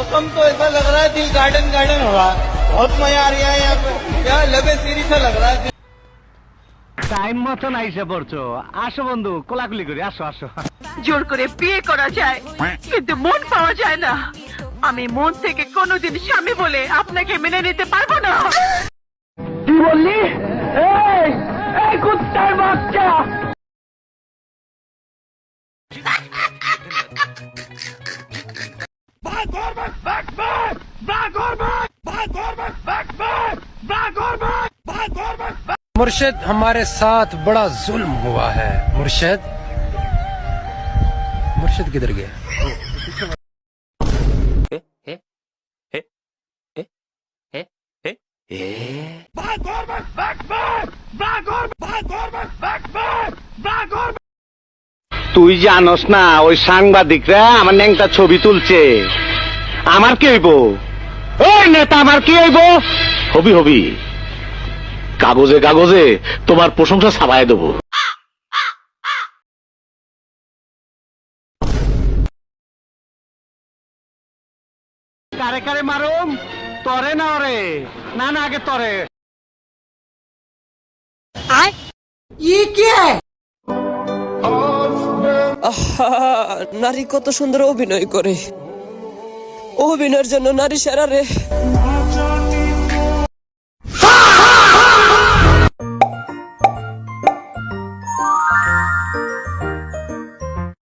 मौसम तो ऐसा लग रहा है दिल गार्डन गार्डन हो रहा है। बहुत मजा आ रहा है यहाँ पे, क्या लबे सीरी सा लग रहा है। টাইম মতন আইসা পড়ছো। আসো বন্ধু, কোলাকুলি করি, আসো আসো। জোর করে বিয়ে করা যায় কিন্তু মন পাওয়া যায় না। আমি মন থেকে কোনোদিন স্বামী বলে আপনাকে মেনে নিতে পারবো না। কি বললি? এই এই কুত্তার বাচ্চা! मुर्शिद हमारे साथ बड़ा जुल्म हुआ है। मुर्शिद मुर्शिद किधर गया? তুই জানোস না ওই সাংবাদিকরা আমার ন্যাংটা ছবি তুলছে। আমার কি হইব? ওই নেতা আমার কি হইব? হবি হবি, কাগজে কাগজে তোমার প্রশংসা ছাপায় দেবো। কারে কারে মারুম? তরে না ওরে? না না, আগে তরে। নারী কত সুন্দর অভিনয় করে, অভিনয়ের জন্য নারী সেরা রে।